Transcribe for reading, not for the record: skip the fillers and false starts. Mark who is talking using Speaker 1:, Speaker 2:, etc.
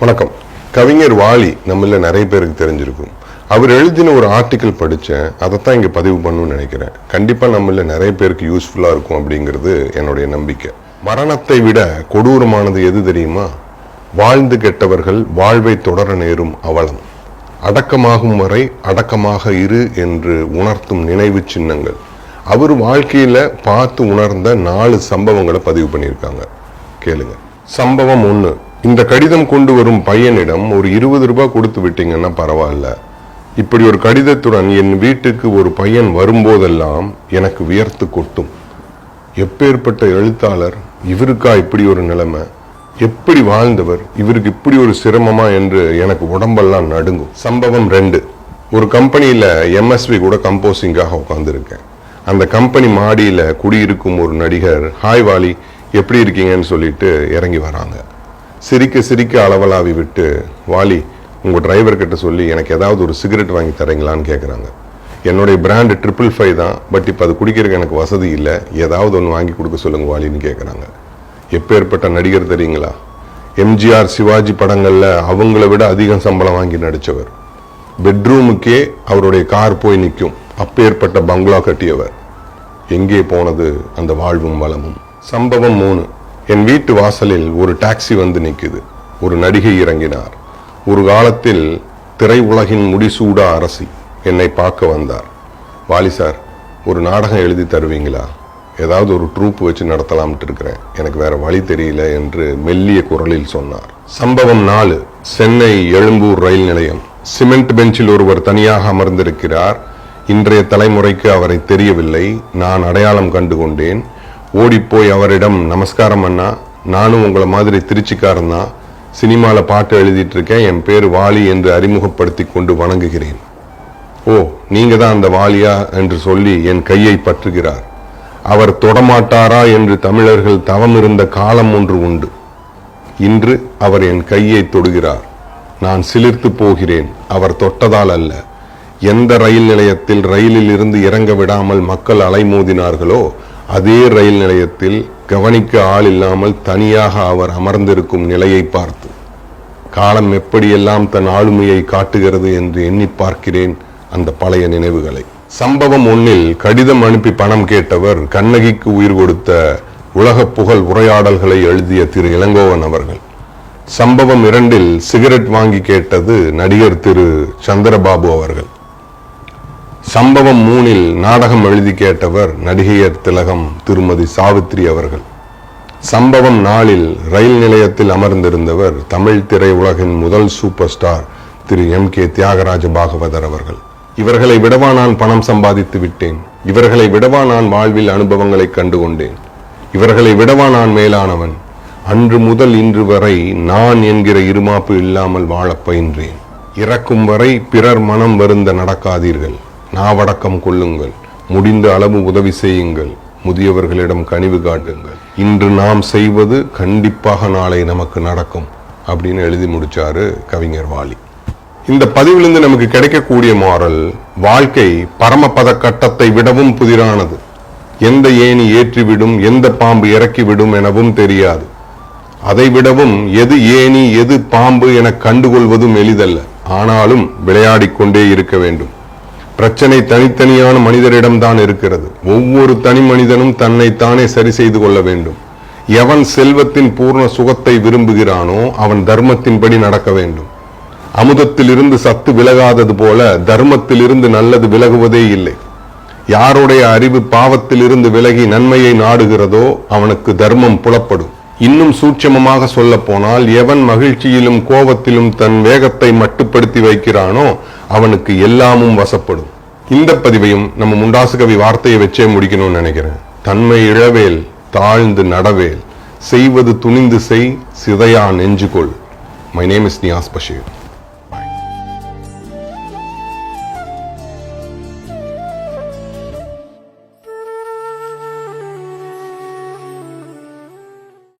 Speaker 1: வணக்கம். கவிஞர் வாலி நம்மள நிறைய பேருக்கு தெரிஞ்சிருக்கும். அவர் எழுதின ஒரு ஆர்டிக்கல் படித்தேன், அதைத்தான் இங்கே பதிவு பண்ணணும்னு நினைக்கிறேன். கண்டிப்பாக நம்மள நிறைய பேருக்கு யூஸ்ஃபுல்லாக இருக்கும் அப்படிங்கிறது என்னுடைய நம்பிக்கை. மரணத்தை விட கொடூரமானது எது தெரியுமா? வாழ்ந்து கெட்டவர்கள் வாழ்வை தொடர நேரும் அவலம். அடக்கமாகும் வரை அடக்கமாக இரு என்று உணர்த்தும் நினைவு சின்னங்கள். அவர் வாழ்க்கையில் பார்த்து உணர்ந்த 4 சம்பவங்களை பதிவு பண்ணியிருக்காங்க. கேளுங்க. சம்பவம் 1. இந்த கடிதம் கொண்டு வரும் பையனிடம் ஒரு 20 ரூபாய் கொடுத்து விட்டீங்கன்னா பரவாயில்ல. இப்படி ஒரு கடிதத்துடன் என் வீட்டுக்கு ஒரு பையன் வரும்போதெல்லாம் எனக்கு வியர்த்து கொட்டும். எப்பேற்பட்ட எழுத்தாளர், இவருக்கா இப்படி ஒரு நிலைமை, எப்படி வாழ்ந்தவர், இவருக்கு இப்படி ஒரு சிரமமா என்று எனக்கு உடம்பெல்லாம் நடுங்கும். சம்பவம் 2. ஒரு கம்பெனியில MSV கூட கம்போசிங்காக உட்காந்துருக்கேன். அந்த கம்பெனி மாடியில குடியிருக்கும் ஒரு நடிகர், ஹாய் வாலி எப்படி இருக்கீங்கன்னு சொல்லிட்டு இறங்கி வராங்க. சிரிக்க சிரிக்க அளவலாவி விட்டு, வாலி உங்கள் டிரைவர் கிட்ட சொல்லி எனக்கு ஏதாவது ஒரு சிகரெட் வாங்கி தரீங்களான்னு கேட்குறாங்க. என்னுடைய பிராண்டு 555 தான், பட் இப்போ அது குடிக்கிறதுக்கு எனக்கு வசதி இல்லை, ஏதாவது ஒன்று வாங்கி கொடுக்க சொல்லுங்க வாலின்னு கேட்குறாங்க. எப்பேற்பட்ட நடிகர் தெரியுங்களா? MGR சிவாஜி படங்களில் அவங்கள விட அதிகம் சம்பளம் வாங்கி நடித்தவர். பெட்ரூமுக்கே அவருடைய கார் போய் நிற்கும். அப்பேற்பட்ட பங்களா கட்டியவர். எங்கே போனது அந்த வாழ்வும் வளமும்? சம்பவம் 3. என் வீட்டு வாசலில் ஒரு டாக்ஸி வந்து நிற்குது. ஒரு நடிகை இறங்கினார். ஒரு காலத்தில் திரை உலகின் முடிசூடா அரசி என்னை பார்க்க வந்தார். வாலி சார், ஒரு நாடகம் எழுதி தருவீங்களா? ஏதாவது ஒரு ட்ரூப் வச்சு நடத்தலாம்ட்டு இருக்கிறேன், எனக்கு வேற வழி தெரியல என்று மெல்லிய குரலில் சொன்னார். சம்பவம் 4. சென்னை எழும்பூர் ரயில் நிலையம். சிமெண்ட் பெஞ்சில் ஒருவர் தனியாக அமர்ந்திருக்கிறார். இன்றைய தலைமுறைக்கு அவரை தெரியவில்லை. நான் அடையாளம் கண்டு கொண்டேன். ஓடிப்போய் அவரிடம், நமஸ்காரம் அண்ணா, நானும் உங்களை மாதிரி திருச்சிக்காரன் தான், சினிமாவில் பாட்டு எழுதிட்டு இருக்கேன், என் பேர் வாலி என்று அறிமுகப்படுத்தி கொண்டு வணங்குகிறேன். ஓ, நீங்க தான் அந்த வாலியா என்று சொல்லி என் கையை பற்றுகிறார். அவர் தொடமாட்டாரா என்று தமிழர்கள் தவம் இருந்த காலம் ஒன்று உண்டு. இன்று அவர் என் கையை தொடுகிறார். நான் சிலிர்த்து போகிறேன். அவர் தொட்டதால் அல்ல. எந்த ரயில் நிலையத்தில் ரயிலில் இருந்து இறங்க விடாமல் மக்கள் அலைமோதினார்களோ அதே ரயில் நிலையத்தில் கவனிக்க ஆள் இல்லாமல் தனியாக அவர் அமர்ந்திருக்கும் நிலையை பார்த்து காலம் எப்படியெல்லாம் தன் ஆளுமையை காட்டுகிறது என்று எண்ணி பார்க்கிறேன் அந்த பழைய நினைவுகளை. சம்பவம் 1. கடிதம் அனுப்பி பணம் கேட்டவர் கண்ணகிக்கு உயிர் கொடுத்த உலக புகழ் உரையாடல்களை எழுதிய திரு இளங்கோவன் அவர்கள். சம்பவம் 2. சிகரெட் வாங்கி கேட்டது நடிகர் திரு சந்திரபாபு அவர்கள். சம்பவம் 3. நாடகம் எழுதி கேட்டவர் நடிகையர் திலகம் திருமதி சாவித்ரி அவர்கள். சம்பவம் 4. ரயில் நிலையத்தில் அமர்ந்திருந்தவர் தமிழ் திரை உலகின் முதல் சூப்பர் ஸ்டார் திரு MK தியாகராஜ பாகவதர் அவர்கள். இவர்களை விடவா நான் பணம் சம்பாதித்து விட்டேன், இவர்களை விடவா நான் வாழ்வில் அனுபவங்களை கண்டுகொண்டேன், இவர்களை விடவா நான் மேலானவன், அன்று முதல் இன்று வரை நான் என்கிற இருமாப்பு இல்லாமல் வாழ பயின்றேன், இறக்கும் வரை பிறர் மனம் வருந்த நடக்காதீர்கள், நாவடக்கம் கொள்ளுங்கள், முடிந்த அளவு உதவி செய்யுங்கள், முதியவர்களிடம் கனிவு காட்டுங்கள், இன்று நாம் செய்வது கண்டிப்பாக நாளை நமக்கு நடக்கும் அப்படின்னு எழுதி முடிச்சாரு கவிஞர் வாலி. இந்த பதிவிலிருந்து நமக்கு கிடைக்கக்கூடிய மாரல், வாழ்க்கை பரமபத கட்டத்தை விடவும் புதிரானது. எந்த ஏணி ஏற்றிவிடும், எந்த பாம்பு இறக்கிவிடும் எனவும் தெரியாது. அதை விடவும் எது ஏணி எது பாம்பு என கண்டுகொள்வதும் எளிதல்ல. ஆனாலும் விளையாடிக்கொண்டே இருக்க வேண்டும். பிரச்சனை தனித்தனியான மனிதரிடம்தான் இருக்கிறது. ஒவ்வொரு தனி மனிதனும் தன்னைத்தானே சரி செய்து கொள்ள வேண்டும். எவன் செல்வத்தின் பூர்ண சுகத்தை விரும்புகிறானோ அவன் தர்மத்தின்படி நடக்க வேண்டும். அமுதத்திலிருந்து சத்து விலகாதது போல தர்மத்திலிருந்து நல்லது விலகுவதே இல்லை. யாருடைய அறிவு பாவத்திலிருந்து விலகி நன்மையை நாடுகிறதோ அவனுக்கு தர்மம் புலப்படும். இன்னும் சூட்சமமாக சொல்ல போனால், எவன் மகிழ்ச்சியிலும் கோபத்திலும் தன் வேகத்தை மட்டுப்படுத்தி வைக்கிறானோ அவனுக்கு எல்லாமும் வசப்படும். இந்த பதிவையும் நம்ம முண்டாசு கவி வார்த்தையை வச்சே முடிக்கணும்னு நினைக்கிறேன். தன்மை இழவேல் தாழ்ந்து நடவேல், செய்வது துணிந்து செய், சிதையா நெஞ்சுகொள். My name is Niyas Basheer.